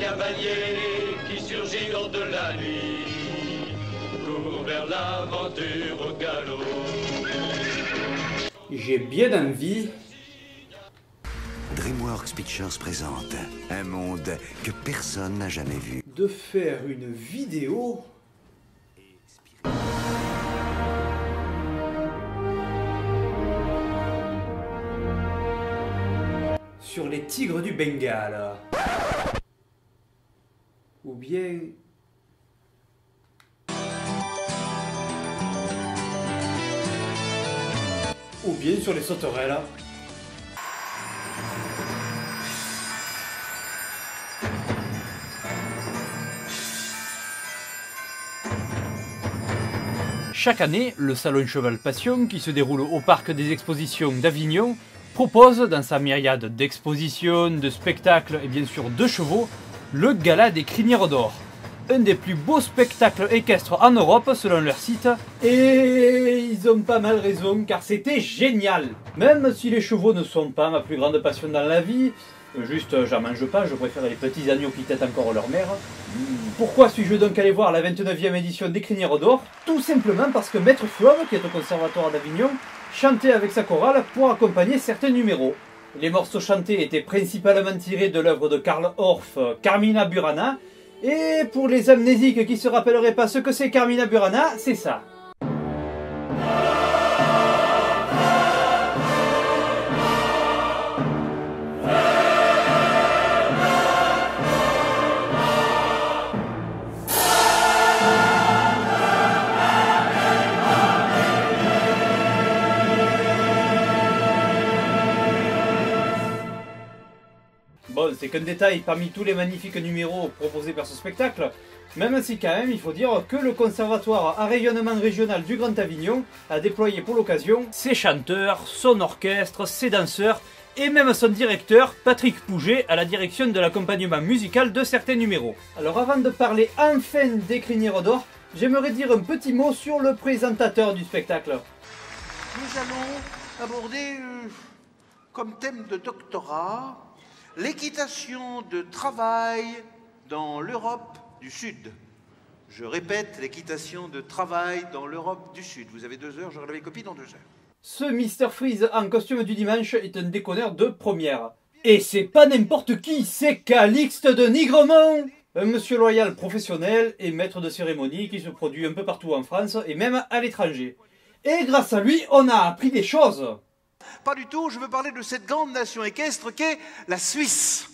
cavalier qui surgit hors de la nuit, court vers l'aventure au galop. J'ai bien envie. DreamWorks Pictures présente un monde que personne n'a jamais vu. De faire une vidéo sur les tigres du Bengale. Ou bien... Ou bien sur les sauterelles. Chaque année, le Salon Cheval Passion, qui se déroule au Parc des Expositions d'Avignon, propose, dans sa myriade d'expositions, de spectacles et bien sûr de chevaux, le Gala des Crinières d'Or. Un des plus beaux spectacles équestres en Europe selon leur site. Et ils ont pas mal raison, car c'était génial. Même si les chevaux ne sont pas ma plus grande passion dans la vie, juste j'en mange pas, je préfère les petits agneaux qui têtent encore leur mère. Pourquoi suis-je donc allé voir la 29e édition des Crinières d'Or? Tout simplement parce que Maître Fleuve, qui est au Conservatoire d'Avignon, chantait avec sa chorale pour accompagner certains numéros. Les morceaux chantés étaient principalement tirés de l'œuvre de Karl Orff, Carmina Burana. Et pour les amnésiques qui se rappelleraient pas ce que c'est Carmina Burana, c'est ça. Bon, c'est qu'un détail parmi tous les magnifiques numéros proposés par ce spectacle, même si quand même il faut dire que le Conservatoire à rayonnement régional du Grand Avignon a déployé pour l'occasion Ses chanteurs, son orchestre, ses danseurs et même son directeur, Patrick Pouget, à la direction de l'accompagnement musical de certains numéros. Alors avant de parler enfin des Crinières d'Or, j'aimerais dire un petit mot sur le présentateur du spectacle. Nous allons aborder comme thème de doctorat l'équitation de travail dans l'Europe du Sud. Je répète, l'équitation de travail dans l'Europe du Sud. Vous avez 2 heures, j'aurai la copie dans 2 heures. Ce Mr Freeze en costume du dimanche est un déconneur de première. Et c'est pas n'importe qui, c'est Calixte de Nigremont, un monsieur loyal professionnel et maître de cérémonie qui se produit un peu partout en France et même à l'étranger. Et grâce à lui, on a appris des choses. Pas du tout, je veux parler de cette grande nation équestre qu'est la Suisse.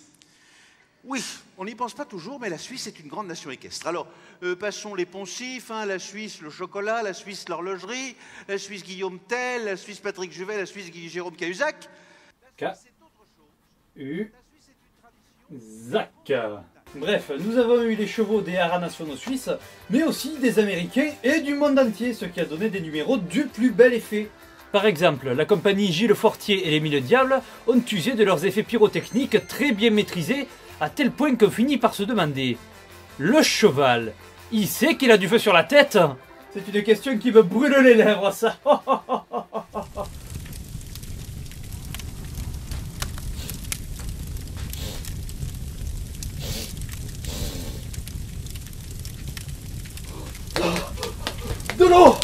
Oui, on n'y pense pas toujours, mais la Suisse est une grande nation équestre. Alors, passons les poncifs, hein, la Suisse le chocolat, la Suisse l'horlogerie, la Suisse Guillaume Tell, la Suisse Patrick Juvet, la Suisse Jérôme Cahuzac. K-U-Zac. Bref, nous avons eu les chevaux des haras nationaux suisses, mais aussi des Américains et du monde entier, ce qui a donné des numéros du plus bel effet. Par exemple, la compagnie Gilles Fortier et les Mille Diables ont usé de leurs effets pyrotechniques très bien maîtrisés, à tel point qu'on finit par se demander: le cheval, il sait qu'il a du feu sur la tête? C'est une question qui me brûle les lèvres, ça. De l'eau!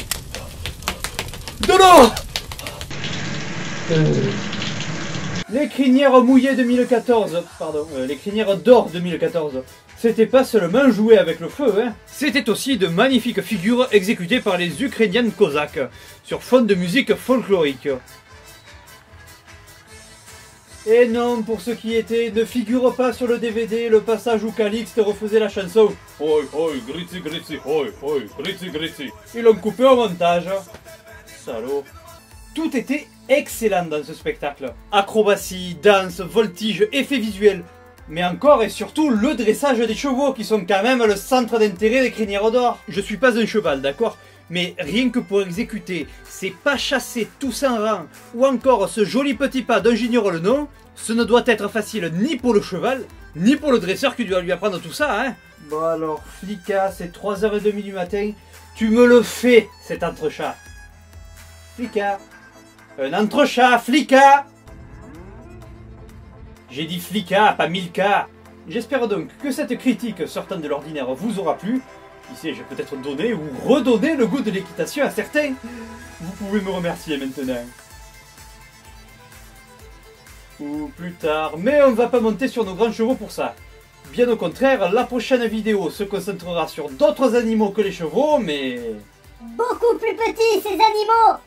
De l'eau! Les Crinières mouillées 2014, pardon, les Crinières d'Or 2014, c'était pas seulement jouer avec le feu, hein. C'était aussi de magnifiques figures exécutées par les Ukrainiennes cosaques, sur fond de musique folklorique. Et non, pour ceux qui étaient, ne figure pas sur le DVD le passage où Calixte refaisait la chanson « Hoi hoi, gritzi gritzi, hoi hoi, gritzi gritzi ». Ils l'ont coupé au montage. Salaud. Tout était excellent dans ce spectacle. Acrobatie, danse, voltige, effets visuels. Mais encore et surtout le dressage des chevaux qui sont quand même le centre d'intérêt des Crinières d'Or. Je suis pas un cheval, d'accord? Mais rien que pour exécuter ces pas chassés tous en rang ou encore ce joli petit pas dont j'ignore le nom, ce ne doit être facile ni pour le cheval, ni pour le dresseur qui doit lui apprendre tout ça, hein. Bon alors, Flicka, c'est 3h30 du matin, tu me le fais cet entrechat. Flicka. Un entrechat, Flicka. J'ai dit Flicka, pas Milka. J'espère donc que cette critique sortant de l'ordinaire vous aura plu. Qui sait, j'ai peut-être donné ou redonné le goût de l'équitation à certains. Vous pouvez me remercier maintenant. Ou plus tard, mais on va pas monter sur nos grands chevaux pour ça. Bien au contraire, la prochaine vidéo se concentrera sur d'autres animaux que les chevaux, mais... Beaucoup plus petits, ces animaux!